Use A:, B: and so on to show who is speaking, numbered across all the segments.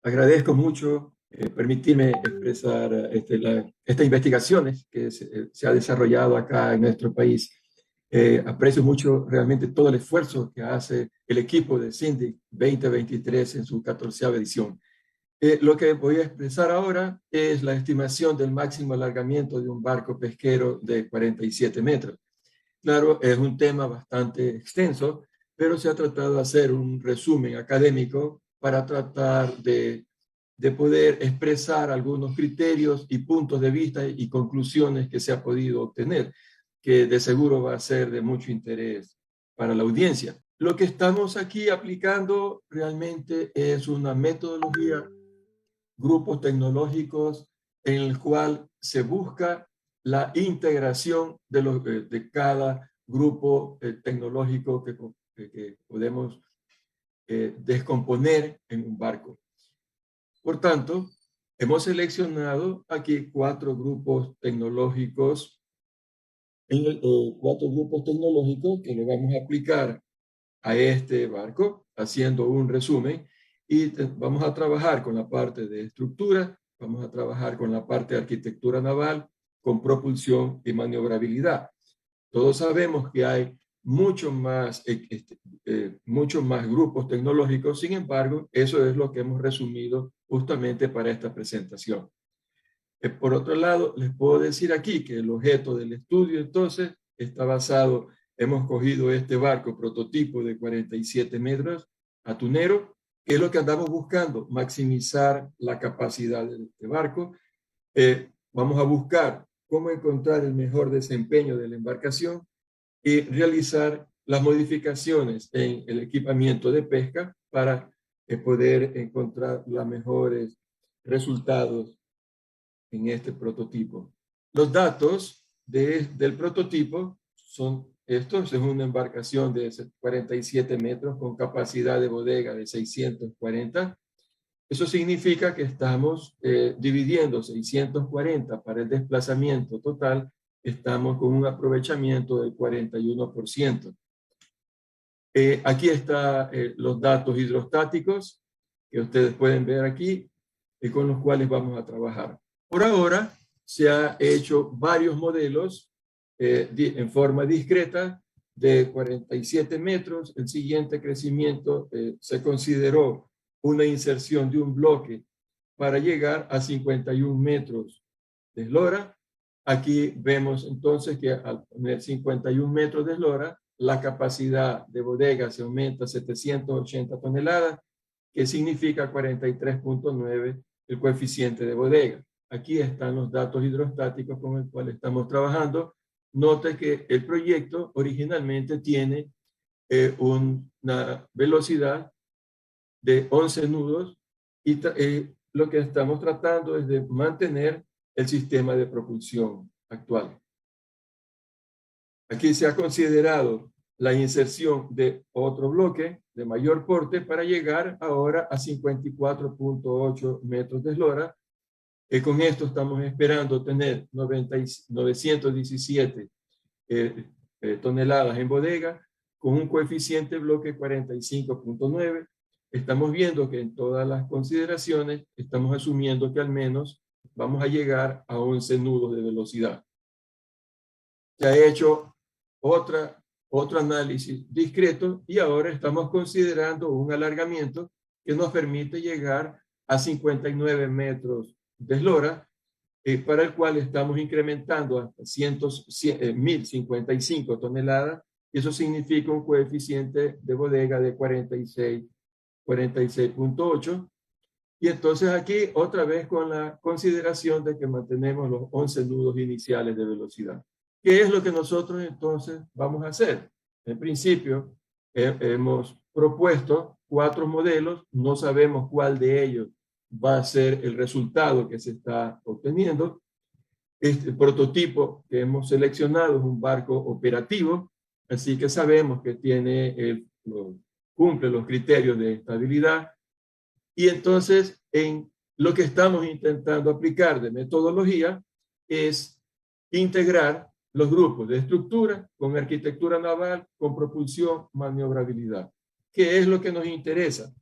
A: Agradezco mucho permitirme expresar estas investigaciones que se ha desarrollado acá en nuestro país. Aprecio mucho realmente todo el esfuerzo que hace el equipo de SINDIC 2023 en su 14ª edición. Lo que voy a expresar ahora es la estimación del máximo alargamiento de un barco pesquero de 47 metros. Claro, es un tema bastante extenso, pero se ha tratado de hacer un resumen académico para tratar de poder expresar algunos criterios y puntos de vista y conclusiones que se ha podido obtener, que de seguro va a ser de mucho interés para la audiencia. Lo que estamos aquí aplicando realmente es una metodología, grupos tecnológicos en el cual se busca la integración de cada grupo tecnológico que podemos descomponer en un barco. Por tanto, hemos seleccionado aquí cuatro grupos tecnológicos que le vamos a aplicar a este barco, haciendo un resumen, y vamos a trabajar con la parte de estructura, vamos a trabajar con la parte de arquitectura naval, con propulsión y maniobrabilidad. Todos sabemos que hay mucho más grupos tecnológicos, sin embargo, eso es lo que hemos resumido justamente para esta presentación. Por otro lado, les puedo decir aquí que el objeto del estudio entonces está basado, hemos cogido este barco prototipo de 47 metros atunero, que es lo que andamos buscando, maximizar la capacidad de este barco. Vamos a buscar cómo encontrar el mejor desempeño de la embarcación y realizar las modificaciones en el equipamiento de pesca para poder encontrar los mejores resultados en este prototipo. Los datos del prototipo son estos. Es una embarcación de 47 metros con capacidad de bodega de 640. Eso significa que estamos dividiendo 640 para el desplazamiento total. Estamos con un aprovechamiento del 41%. Aquí están los datos hidrostáticos que ustedes pueden ver aquí y con los cuales vamos a trabajar. Por ahora se ha hecho varios modelos en forma discreta de 47 metros. El siguiente crecimiento se consideró una inserción de un bloque para llegar a 51 metros de eslora. Aquí vemos entonces que al poner 51 metros de eslora, la capacidad de bodega se aumenta a 780 toneladas, que significa 43.9 el coeficiente de bodega. Aquí están los datos hidrostáticos con el cual estamos trabajando. Note que el proyecto originalmente tiene una velocidad de 11 nudos y lo que estamos tratando es de mantener el sistema de propulsión actual. Aquí se ha considerado la inserción de otro bloque de mayor porte para llegar ahora a 54.8 metros de eslora. Con esto estamos esperando tener 917 toneladas en bodega con un coeficiente bloque 45.9. Estamos viendo que en todas las consideraciones estamos asumiendo que al menos vamos a llegar a 11 nudos de velocidad. Se ha hecho otro análisis discreto y ahora estamos considerando un alargamiento que nos permite llegar a 59 metros de eslora, para el cual estamos incrementando hasta 1.055 toneladas, y eso significa un coeficiente de bodega de 46.8. Y entonces aquí otra vez con la consideración de que mantenemos los 11 nudos iniciales de velocidad. ¿Qué es lo que nosotros entonces vamos a hacer? En principio, hemos propuesto 4 modelos, no sabemos cuál de ellos va a ser el resultado que se está obteniendo. Este prototipo que hemos seleccionado es un barco operativo, así que sabemos que cumple los criterios de estabilidad. Y entonces, en lo que estamos intentando aplicar de metodología es integrar los grupos de estructura con arquitectura naval, con propulsión, maniobrabilidad. ¿Qué es lo que nos interesa?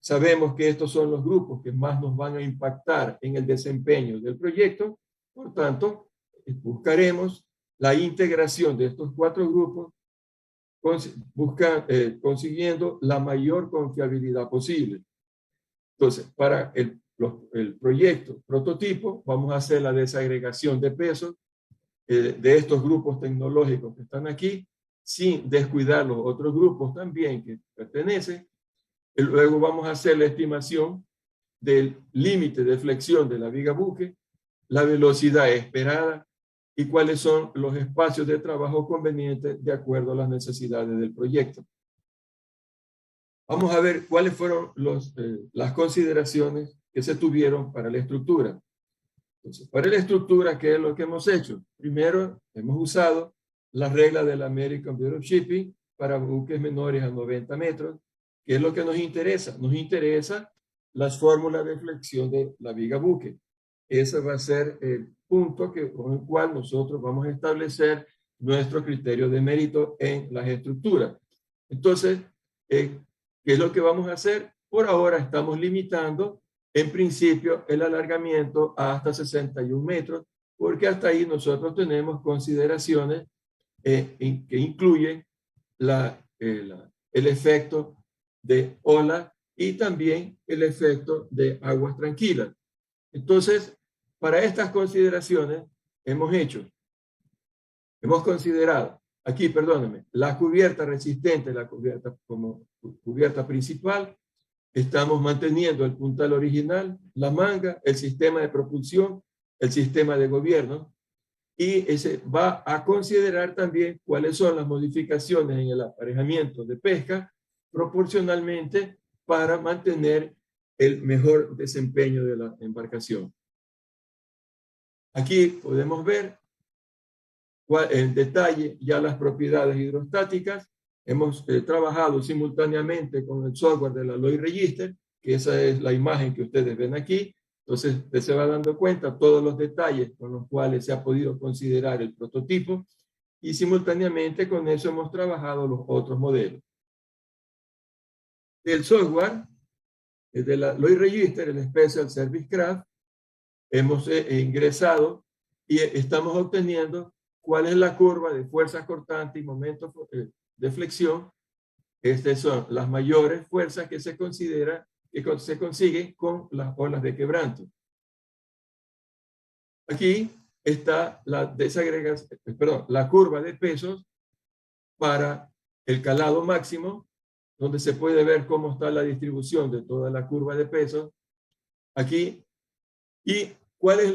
A: sabemos que estos son los grupos que más nos van a impactar en el desempeño del proyecto. Por tanto, buscaremos la integración de estos 4 grupos, consiguiendo la mayor confiabilidad posible. Entonces, para el proyecto prototipo, vamos a hacer la desagregación de pesos de estos grupos tecnológicos que están aquí, sin descuidar los otros grupos también que pertenecen. Y luego vamos a hacer la estimación del límite de flexión de la viga buque, la velocidad esperada y cuáles son los espacios de trabajo convenientes de acuerdo a las necesidades del proyecto. Vamos a ver cuáles fueron las consideraciones que se tuvieron para la estructura. Entonces, para la estructura, ¿qué es lo que hemos hecho? Primero, hemos usado las reglas del American Bureau of Shipping para buques menores a 90 metros. ¿Qué es lo que nos interesa? Nos interesa las fórmulas de flexión de la viga buque. Ese va a ser el punto con el cual nosotros vamos a establecer nuestro criterio de mérito en las estructuras. Entonces, ¿qué es lo que vamos a hacer? Por ahora estamos limitando, en principio, el alargamiento hasta 61 metros, porque hasta ahí nosotros tenemos consideraciones que incluyen el efecto de ola y también el efecto de aguas tranquilas. Entonces, para estas consideraciones hemos considerado, aquí, perdónenme, la cubierta resistente, la cubierta como cubierta principal. Estamos manteniendo el puntal original, la manga, el sistema de propulsión, el sistema de gobierno, y ese va a considerar también cuáles son las modificaciones en el aparejamiento de pesca proporcionalmente para mantener el mejor desempeño de la embarcación. Aquí podemos ver en detalle ya las propiedades hidrostáticas. Hemos trabajado simultáneamente con el software de la Lloyd Register, que esa es la imagen que ustedes ven aquí. Entonces, usted se va dando cuenta todos los detalles con los cuales se ha podido considerar el prototipo y simultáneamente con eso hemos trabajado los otros modelos. Del software, de la Lloyd Register, el Special Service Craft, hemos ingresado y estamos obteniendo cuál es la curva de fuerzas cortantes y momentos de flexión. Estas son las mayores fuerzas que se consiguen con las olas de quebranto. Aquí está la desagregación, la curva de pesos para el calado máximo, donde se puede ver cómo está la distribución de toda la curva de pesos aquí y cuál es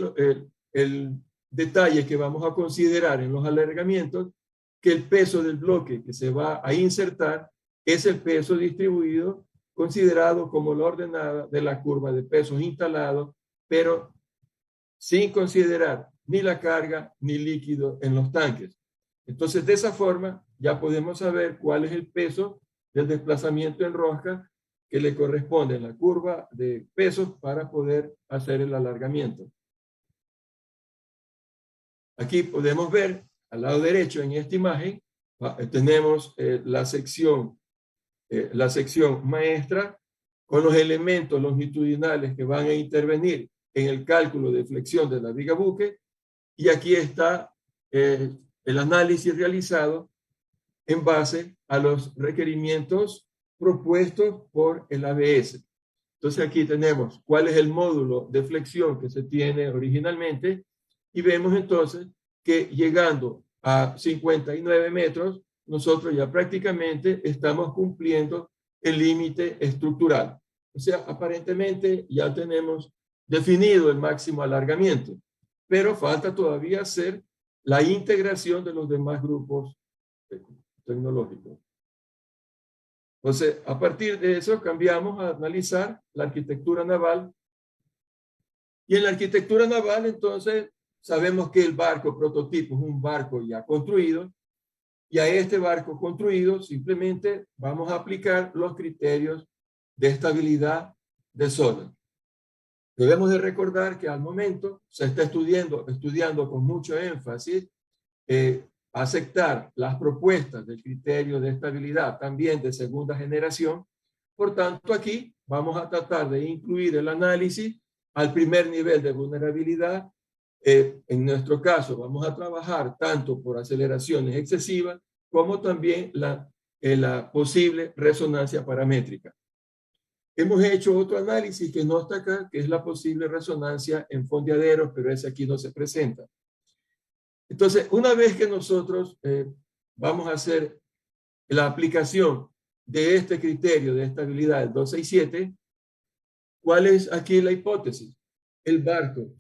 A: el detalle que vamos a considerar en los alargamientos, que el peso del bloque que se va a insertar es el peso distribuido considerado como la ordenada de la curva de pesos instalado, pero sin considerar ni la carga ni líquido en los tanques. Entonces, de esa forma, ya podemos saber cuál es el peso del desplazamiento en rosca que le corresponde en la curva de pesos para poder hacer el alargamiento. Aquí podemos ver, al lado derecho en esta imagen, tenemos la sección maestra con los elementos longitudinales que van a intervenir en el cálculo de flexión de la viga buque, y aquí está el análisis realizado en base a los requerimientos propuestos por el ABS. Entonces aquí tenemos cuál es el módulo de flexión que se tiene originalmente y vemos entonces que llegando a 59 metros, nosotros ya prácticamente estamos cumpliendo el límite estructural. O sea, aparentemente ya tenemos definido el máximo alargamiento, pero falta todavía hacer la integración de los demás grupos tecnológicos. Entonces, a partir de eso cambiamos a analizar la arquitectura naval. Y en la arquitectura naval, entonces, sabemos que el barco prototipo es un barco ya construido, y a este barco construido simplemente vamos a aplicar los criterios de estabilidad de zona. Debemos de recordar que al momento se está estudiando con mucho énfasis aceptar las propuestas del criterio de estabilidad también de segunda generación, Por tanto, aquí vamos a tratar de incluir el análisis al primer nivel de vulnerabilidad. En nuestro caso, vamos a trabajar tanto por aceleraciones excesivas como también la posible resonancia paramétrica. Hemos hecho otro análisis que no está acá, que es la posible resonancia en fondeaderos, pero ese aquí no se presenta. Entonces, una vez que nosotros vamos a hacer la aplicación de este criterio de estabilidad del 267, ¿cuál es aquí la hipótesis? El barco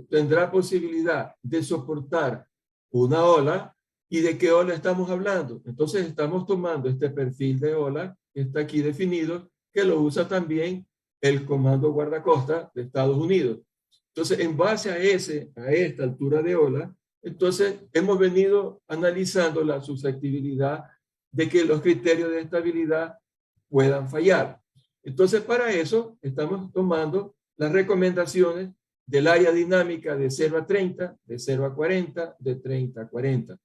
A: tendrá posibilidad de soportar una ola. ¿Y de qué ola estamos hablando? Entonces estamos tomando este perfil de ola que está aquí definido, que lo usa también el Comando Guardacosta de Estados Unidos. Entonces, en base a esta altura de ola, entonces hemos venido analizando la susceptibilidad de que los criterios de estabilidad puedan fallar. Entonces, para eso estamos tomando las recomendaciones del área dinámica de 0 a 30, de 0 a 40, de 30 a 40.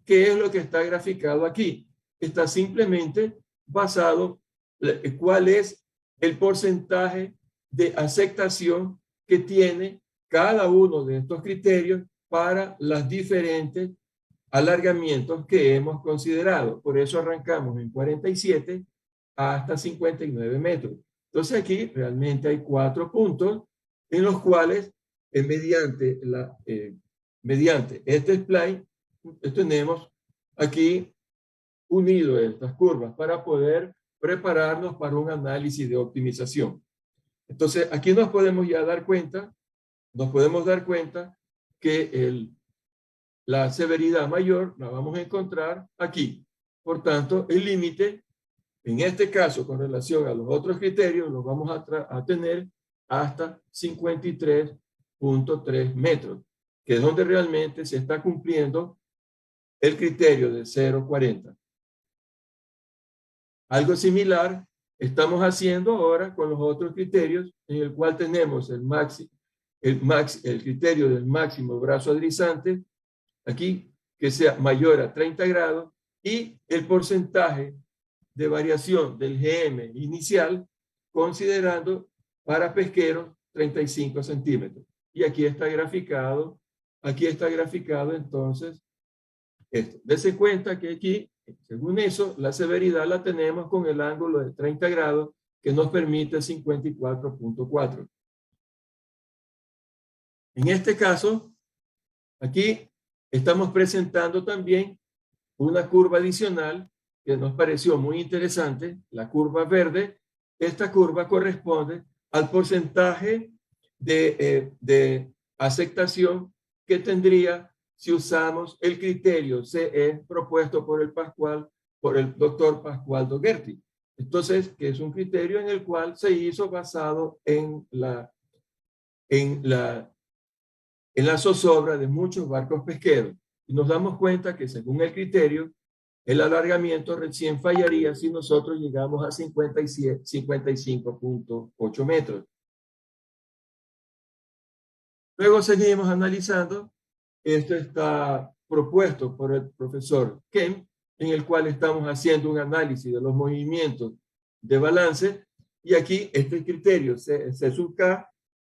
A: ¿Qué es lo que está graficado aquí? Está simplemente basado en cuál es el porcentaje de aceptación que tiene cada uno de estos criterios para los diferentes alargamientos que hemos considerado. Por eso arrancamos en 47 hasta 59 metros. Entonces aquí realmente hay 4 puntos en los cuales mediante este spline tenemos aquí unido estas curvas para poder prepararnos para un análisis de optimización. Entonces aquí nos podemos dar cuenta que la severidad mayor la vamos a encontrar aquí. Por tanto, el límite, en este caso, con relación a los otros criterios, los vamos a tener hasta 53.3 metros, que es donde realmente se está cumpliendo el criterio de 0,40. Algo similar estamos haciendo ahora con los otros criterios, en el cual tenemos el criterio del máximo brazo adrizante, aquí, que sea mayor a 30 grados, y el porcentaje de variación del GM inicial, considerando para pesqueros 35 centímetros. Y aquí está graficado entonces esto. Dese cuenta que aquí, según eso, la severidad la tenemos con el ángulo de 30 grados, que nos permite 54.4. En este caso, aquí estamos presentando también una curva adicional que nos pareció muy interesante, la curva verde. Esta curva corresponde al porcentaje de aceptación que tendría si usamos el criterio CE propuesto por el doctor Pascual Dougherty. Entonces, que es un criterio en el cual se hizo basado en la zozobra de muchos barcos pesqueros. Y nos damos cuenta que según el criterio, el alargamiento recién fallaría si nosotros llegamos a 55.8 metros. Luego seguimos analizando. Esto está propuesto por el profesor Kemp, en el cual estamos haciendo un análisis de los movimientos de balance. Y aquí este criterio C sub K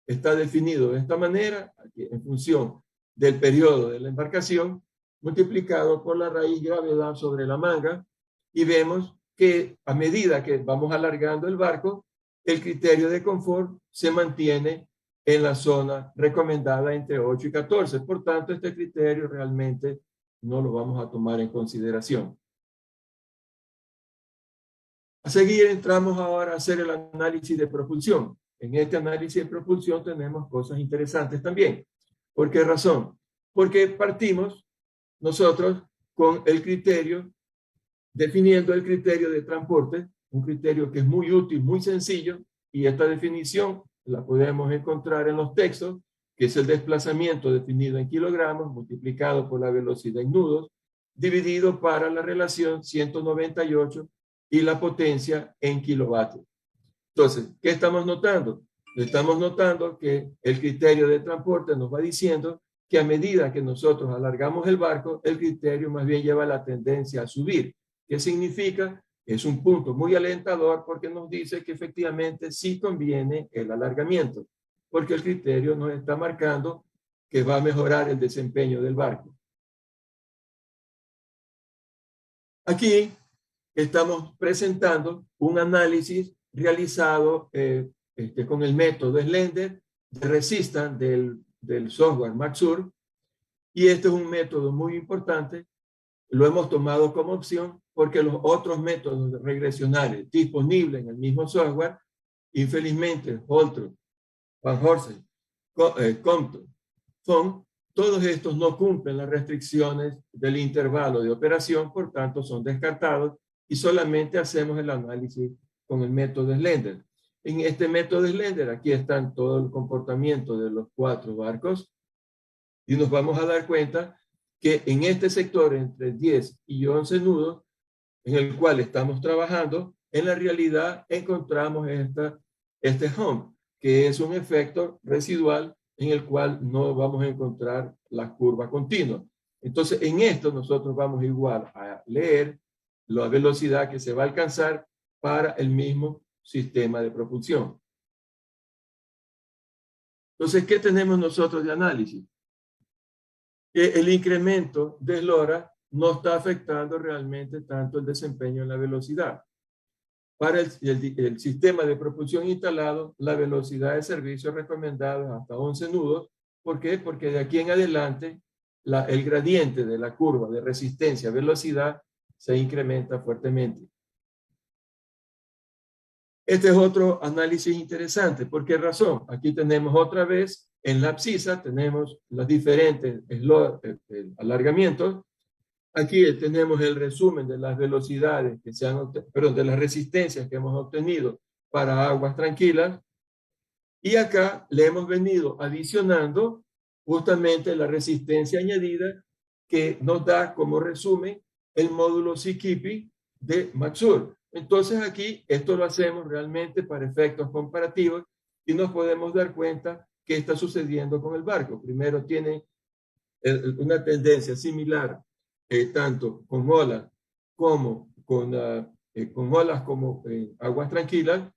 A: está definido de esta manera, aquí, en función del periodo de la embarcación, multiplicado por la raíz gravedad sobre la manga, y vemos que a medida que vamos alargando el barco, el criterio de confort se mantiene en la zona recomendada entre 8 y 14. Por tanto, este criterio realmente no lo vamos a tomar en consideración. A seguir, entramos ahora a hacer el análisis de propulsión. En este análisis de propulsión tenemos cosas interesantes también. ¿Por qué razón? Porque partimos nosotros con el criterio, definiendo el criterio de transporte, un criterio que es muy útil, muy sencillo, y esta definición la podemos encontrar en los textos, que es el desplazamiento definido en kilogramos multiplicado por la velocidad en nudos, dividido para la relación 198 y la potencia en kilovatios. Entonces, ¿qué estamos notando? Estamos notando que el criterio de transporte nos va diciendo que a medida que nosotros alargamos el barco, el criterio más bien lleva la tendencia a subir. ¿Qué significa? es un punto muy alentador porque nos dice que efectivamente sí conviene el alargamiento, porque el criterio nos está marcando que va a mejorar el desempeño del barco. Aquí estamos presentando un análisis realizado con el método Slender de Resistance del software Maxur, y este es un método muy importante. Lo hemos tomado como opción porque los otros métodos regresionales disponibles en el mismo software, infelizmente, Holtrop, Van Horsen, Compton, todos estos no cumplen las restricciones del intervalo de operación, por tanto son descartados y solamente hacemos el análisis con el método Slender. En este método Slender, aquí están todo el comportamiento de los 4 barcos y nos vamos a dar cuenta que en este sector entre 10 y 11 nudos, en el cual estamos trabajando, en la realidad encontramos este hump, que es un efecto residual en el cual no vamos a encontrar la curva continua. Entonces, en esto nosotros vamos igual a leer la velocidad que se va a alcanzar para el mismo sistema de propulsión. Entonces, ¿qué tenemos nosotros de análisis? Que el incremento de eslora no está afectando realmente tanto el desempeño en la velocidad. Para el sistema de propulsión instalado, la velocidad de servicio recomendada es hasta 11 nudos. ¿Por qué? Porque de aquí en adelante el gradiente de la curva de resistencia-velocidad se incrementa fuertemente. Este es otro análisis interesante. ¿Por qué razón? Aquí tenemos otra vez en la abscisa, tenemos los diferentes alargamientos. Aquí tenemos el resumen de las velocidades que se han, perdón, de las resistencias que hemos obtenido para aguas tranquilas. Y acá le hemos venido adicionando justamente la resistencia añadida que nos da como resumen el módulo Seakeeping de Maxur. Entonces aquí esto lo hacemos realmente para efectos comparativos y nos podemos dar cuenta qué está sucediendo con el barco. Primero tiene una tendencia similar tanto con olas como con olas como aguas tranquilas.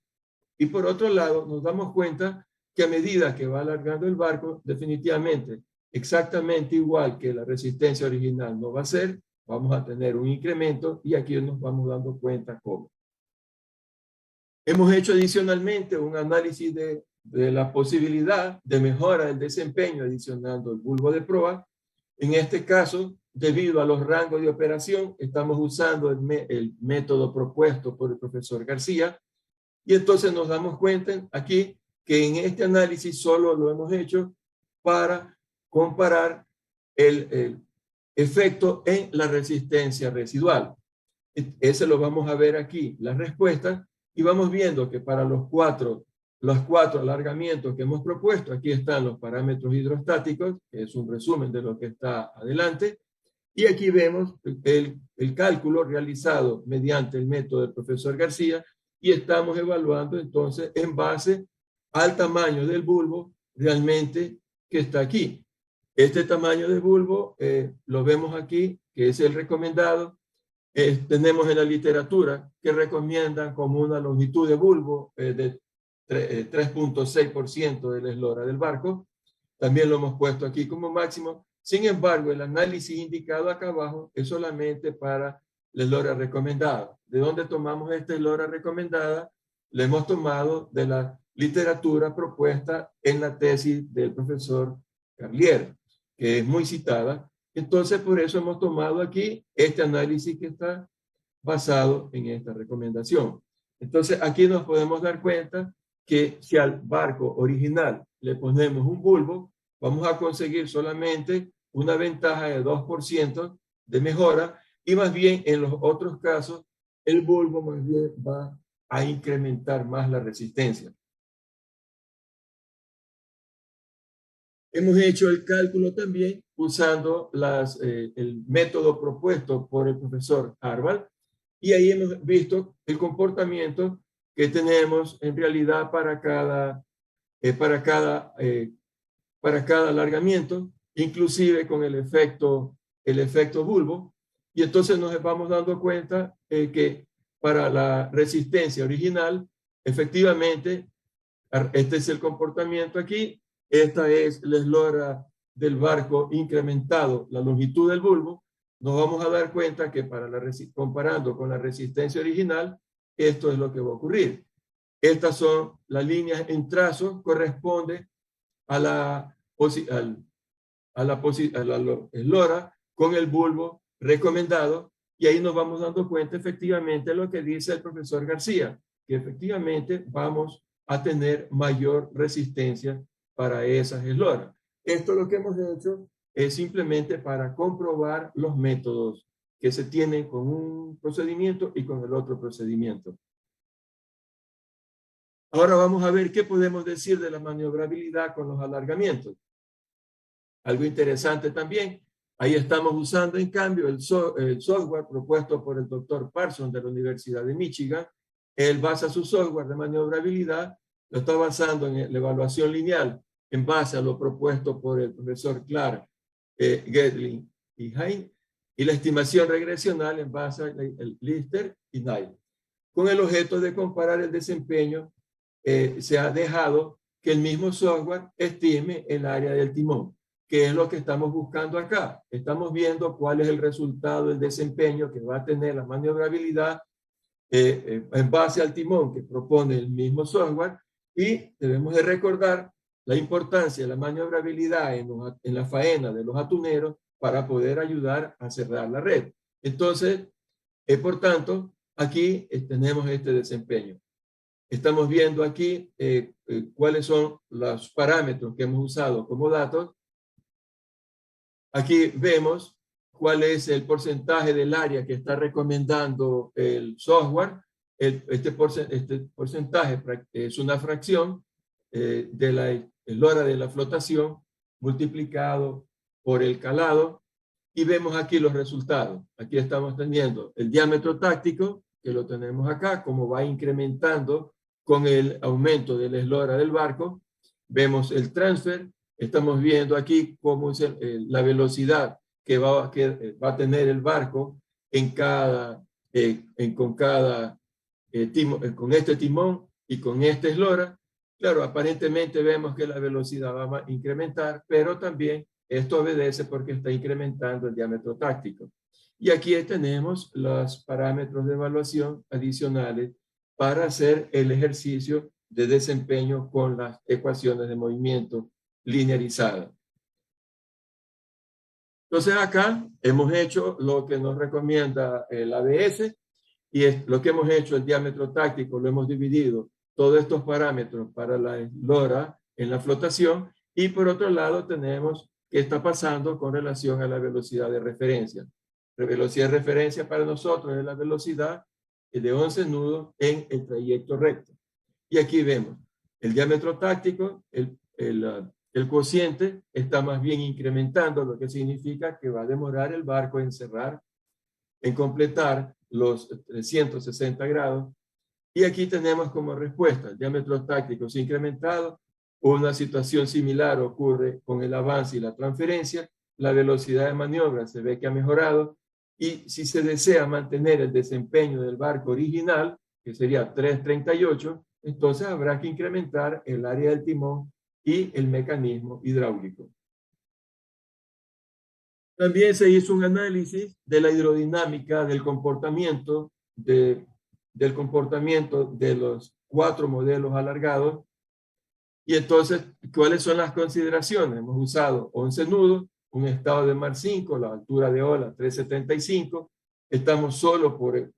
A: Y por otro lado, nos damos cuenta que a medida que va alargando el barco, definitivamente, exactamente igual que la resistencia original no va a ser, vamos a tener un incremento y aquí nos vamos dando cuenta cómo. Hemos hecho adicionalmente un análisis de la posibilidad de mejora del desempeño adicionando el bulbo de proa. En este caso, debido a los rangos de operación, estamos usando el método propuesto por el profesor García. Y entonces nos damos cuenta aquí que en este análisis solo lo hemos hecho para comparar el efecto en la resistencia residual. Ese lo vamos a ver aquí, las respuestas, y vamos viendo que para los cuatro alargamientos que hemos propuesto, aquí están los parámetros hidrostáticos, que es un resumen de lo que está adelante, y aquí vemos el cálculo realizado mediante el método del profesor García, y estamos evaluando entonces en base al tamaño del bulbo realmente que está aquí. Este tamaño de bulbo lo vemos aquí, que es el recomendado. Tenemos en la literatura que recomiendan como una longitud de bulbo de 3.6% de la eslora del barco. También lo hemos puesto aquí como máximo. Sin embargo, el análisis indicado acá abajo es solamente para la eslora recomendada. ¿De dónde tomamos esta eslora recomendada? La hemos tomado de la literatura propuesta en la tesis del profesor Carlier, que es muy citada. Entonces, por eso hemos tomado aquí este análisis que está basado en esta recomendación. Entonces, aquí nos podemos dar cuenta que si al barco original le ponemos un bulbo, vamos a conseguir solamente una ventaja de 2% de mejora, y más bien en los otros casos, el bulbo más bien va a incrementar más la resistencia. Hemos hecho el cálculo también usando el método propuesto por el profesor Harvard, y ahí hemos visto el comportamiento que tenemos en realidad para cada alargamiento, inclusive con el efecto bulbo. Y entonces nos vamos dando cuenta que para la resistencia original, efectivamente, este es el comportamiento aquí. Esta es la eslora del barco incrementado, la longitud del bulbo. Nos vamos a dar cuenta que comparando con la resistencia original, esto es lo que va a ocurrir. Estas son las líneas en trazo, corresponde a la eslora con el bulbo recomendado, y ahí nos vamos dando cuenta efectivamente lo que dice el profesor García, que efectivamente vamos a tener mayor resistencia para esas esloras. Esto lo que hemos hecho es simplemente para comprobar los métodos que se tienen con un procedimiento y con el otro procedimiento. Ahora vamos a ver qué podemos decir de la maniobrabilidad con los alargamientos. Algo interesante también, ahí estamos usando en cambio el software propuesto por el doctor Parsons de la Universidad de Michigan. Él basa su software de maniobrabilidad, lo está basando en la evaluación lineal en base a lo propuesto por el profesor Clark, Gedling y Hein, y la estimación regresional en base a Lister y Knight. Con el objeto de comparar el desempeño, se ha dejado que el mismo software estime el área del timón, que es lo que estamos buscando acá. Estamos viendo cuál es el resultado del desempeño que va a tener la maniobrabilidad en base al timón que propone el mismo software, y debemos de recordar la importancia de la maniobrabilidad en la faena de los atuneros para poder ayudar a cerrar la red. Entonces, por tanto, aquí tenemos este desempeño. Estamos viendo aquí cuáles son los parámetros que hemos usado como datos. Aquí vemos cuál es el porcentaje del área que está recomendando el software. Este porcentaje es una fracción de la eslora de la flotación multiplicado por el calado, y vemos aquí los resultados. Aquí estamos teniendo el diámetro táctico, que lo tenemos acá, como va incrementando con el aumento de la eslora del barco. Vemos el transfer. Estamos viendo aquí cómo es la velocidad que va a tener el barco con este timón y con esta eslora. Claro, aparentemente vemos que la velocidad va a incrementar, pero también esto obedece porque está incrementando el diámetro táctico. Y aquí tenemos los parámetros de evaluación adicionales para hacer el ejercicio de desempeño con las ecuaciones de movimiento linearizada. Entonces acá hemos hecho lo que nos recomienda el ABS, y es lo que hemos hecho el diámetro táctico, lo hemos dividido todos estos parámetros para la eslora en la flotación, y por otro lado tenemos qué está pasando con relación a la velocidad de referencia. La velocidad de referencia para nosotros es la velocidad de 11 nudos en el trayecto recto. Y aquí vemos el diámetro táctico, el cociente está más bien incrementando, lo que significa que va a demorar el barco en cerrar, en completar los 360 grados. Y aquí tenemos como respuesta el diámetro táctico se ha incrementado. Una situación similar ocurre con el avance y la transferencia. La velocidad de maniobra se ve que ha mejorado, y si se desea mantener el desempeño del barco original, que sería 338, entonces habrá que incrementar el área del timón y el mecanismo hidráulico. También se hizo un análisis de la hidrodinámica del comportamiento de los 4 modelos alargados. Y entonces, ¿cuáles son las consideraciones? Hemos usado 11 nudos, un estado de mar 5, la altura de ola 375. Estamos solo por el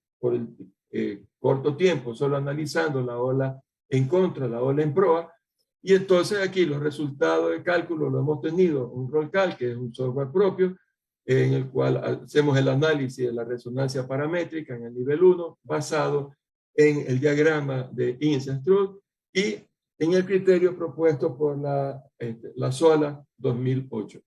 A: corto tiempo, solo analizando la ola en contra, la ola en proa. Y entonces aquí los resultados de cálculo lo hemos tenido, un RollCal, que es un software propio, en el cual hacemos el análisis de la resonancia paramétrica en el nivel 1, basado en el diagrama de Insenstruck y en el criterio propuesto por la SOLA 2008.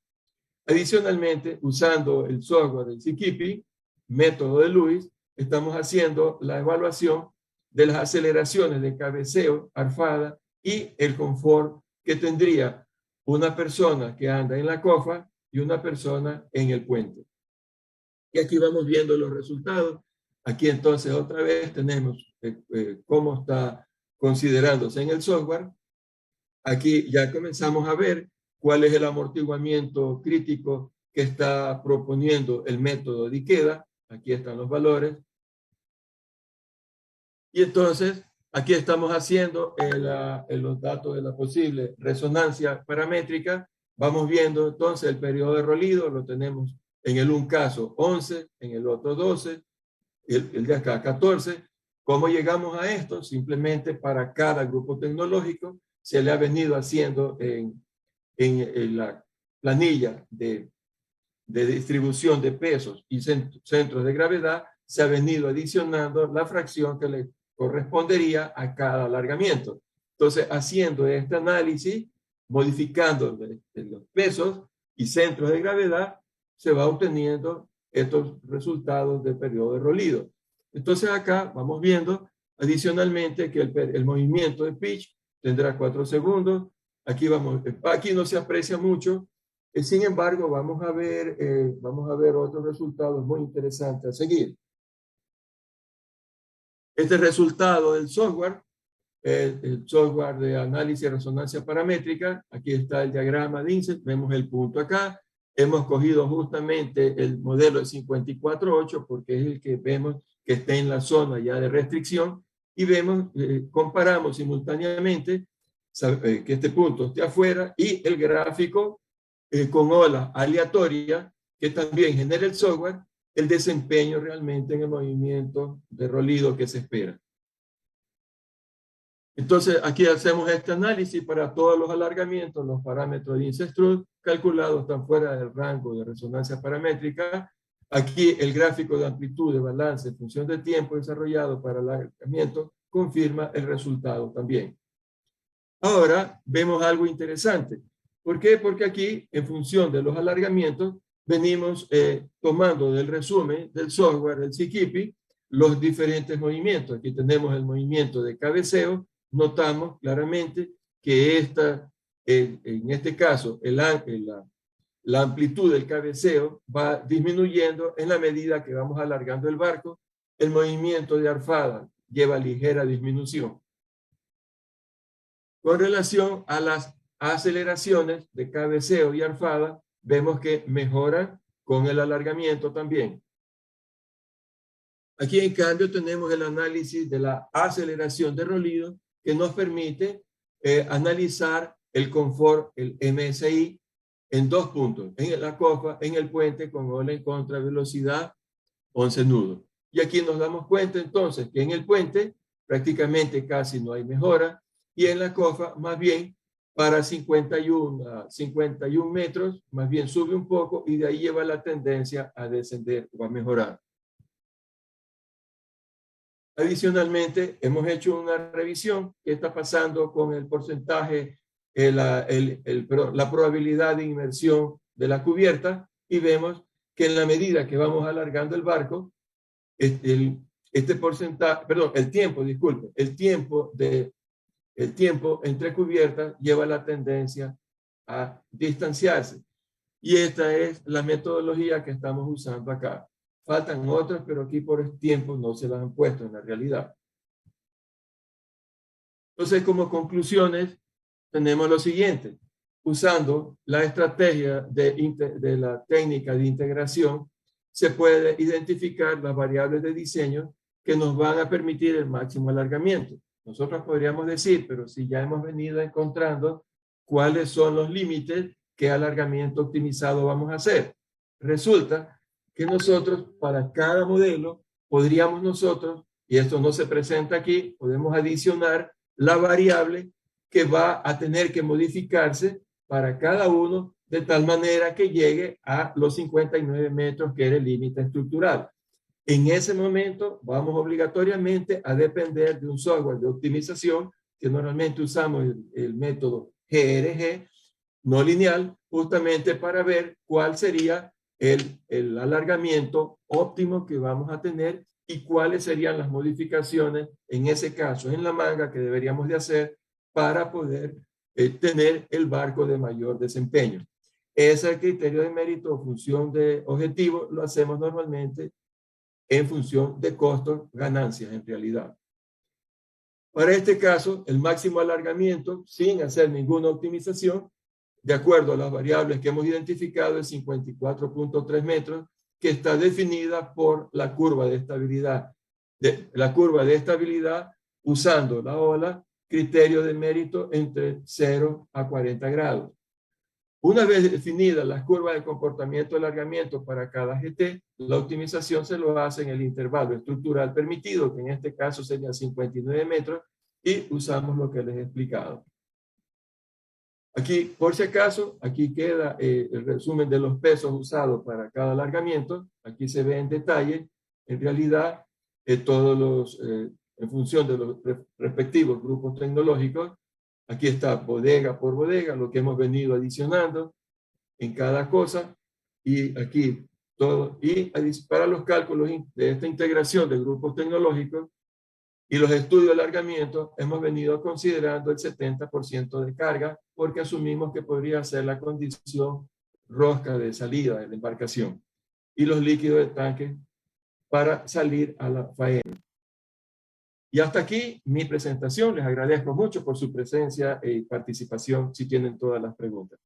A: Adicionalmente, usando el software del CKIPI, método de Lewis, estamos haciendo la evaluación de las aceleraciones de cabeceo, arfada y el confort que tendría una persona que anda en la cofa y una persona en el puente. Y aquí vamos viendo los resultados. Aquí entonces otra vez tenemos cómo está considerándose en el software. Aquí ya comenzamos a ver cuál es el amortiguamiento crítico que está proponiendo el método de Ikeda. Aquí están los valores. Y entonces, aquí estamos haciendo los datos de la posible resonancia paramétrica. Vamos viendo entonces el periodo de Rolido, lo tenemos en el un caso 11, en el otro 12, el de acá 14. ¿Cómo llegamos a esto? Simplemente para cada grupo tecnológico se le ha venido haciendo en la planilla de distribución de pesos y centros de gravedad, se ha venido adicionando la fracción que le correspondería a cada alargamiento. Entonces, haciendo este análisis, modificando los pesos y centros de gravedad, se va obteniendo estos resultados del periodo de Rolido. Entonces, acá vamos viendo adicionalmente que el movimiento de pitch tendrá 4 segundos. Aquí no se aprecia mucho. Sin embargo, vamos a ver otros resultados muy interesantes a seguir. Este resultado del software, el software de análisis de resonancia paramétrica, aquí está el diagrama de INSET, vemos el punto acá. Hemos cogido justamente el modelo de 54.8 porque es el que vemos que está en la zona ya de restricción y vemos, comparamos simultáneamente que este punto esté afuera y el gráfico con ola aleatoria que también genera el software, el desempeño realmente en el movimiento de Rolido que se espera. Entonces, aquí hacemos este análisis para todos los alargamientos, los parámetros de INSESTRUD calculados están fuera del rango de resonancia paramétrica. Aquí el gráfico de amplitud de balance en función de tiempo desarrollado para el alargamiento confirma el resultado también. Ahora vemos algo interesante. ¿Por qué? Porque aquí, en función de los alargamientos, venimos tomando del resumen del software del CIKIPI los diferentes movimientos. Aquí tenemos el movimiento de cabeceo. Notamos claramente que en este caso la amplitud del cabeceo va disminuyendo en la medida que vamos alargando el barco. El movimiento de arfada lleva ligera disminución. Con relación a las aceleraciones de cabeceo y arfada, vemos que mejoran con el alargamiento también. Aquí, en cambio, tenemos el análisis de la aceleración de Rolido que nos permite analizar el confort, el MSI, en 2 puntos, en la cofa, en el puente con ola en contra velocidad 11 nudos. Y aquí nos damos cuenta entonces que en el puente prácticamente casi no hay mejora y en la cofa más bien para 51 metros más bien sube un poco y de ahí lleva la tendencia a descender o a mejorar. Adicionalmente, hemos hecho una revisión que está pasando con el porcentaje, la probabilidad de inmersión de la cubierta y vemos que en la medida que vamos alargando el barco, este porcentaje, perdón, el tiempo entre cubiertas lleva la tendencia a distanciarse. Y esta es la metodología que estamos usando acá. Faltan otras, pero aquí por tiempo no se las han puesto en la realidad. Entonces, como conclusiones, tenemos lo siguiente. Usando la estrategia de la técnica de integración, se puede identificar las variables de diseño que nos van a permitir el máximo alargamiento. Nosotros podríamos decir, pero si ya hemos venido encontrando cuáles son los límites, qué alargamiento optimizado vamos a hacer. Resulta que nosotros, para cada modelo, podríamos nosotros, y esto no se presenta aquí, podemos adicionar la variable que va a tener que modificarse para cada uno de tal manera que llegue a los 59 metros que era el límite estructural. En ese momento vamos obligatoriamente a depender de un software de optimización que normalmente usamos el método GRG, no lineal, justamente para ver cuál sería el alargamiento óptimo que vamos a tener y cuáles serían las modificaciones en ese caso en la manga que deberíamos de hacer para poder tener el barco de mayor desempeño. Ese criterio de mérito o función de objetivo lo hacemos normalmente en función de costos, ganancias en realidad. Para este caso, el máximo alargamiento, sin hacer ninguna optimización, de acuerdo a las variables que hemos identificado, es 54.3 metros, que está definida por la curva de estabilidad. La curva de estabilidad usando la ola, criterio de mérito entre 0 a 40 grados. Una vez definidas las curvas de comportamiento de alargamiento para cada GT, la optimización se lo hace en el intervalo estructural permitido, que en este caso sería 59 metros, y usamos lo que les he explicado. Aquí, por si acaso, aquí queda el resumen de los pesos usados para cada alargamiento. Aquí se ve en detalle, en realidad, todos los, en función de los respectivos grupos tecnológicos. Aquí está bodega por bodega, lo que hemos venido adicionando en cada cosa. Y aquí todo. Y para los cálculos de esta integración de grupos tecnológicos y los estudios de alargamiento, hemos venido considerando el 70% de carga porque asumimos que podría ser la condición rosca de salida de la embarcación y los líquidos de tanque para salir a la faena. Y hasta aquí mi presentación. Les agradezco mucho por su presencia y participación si tienen todas las preguntas.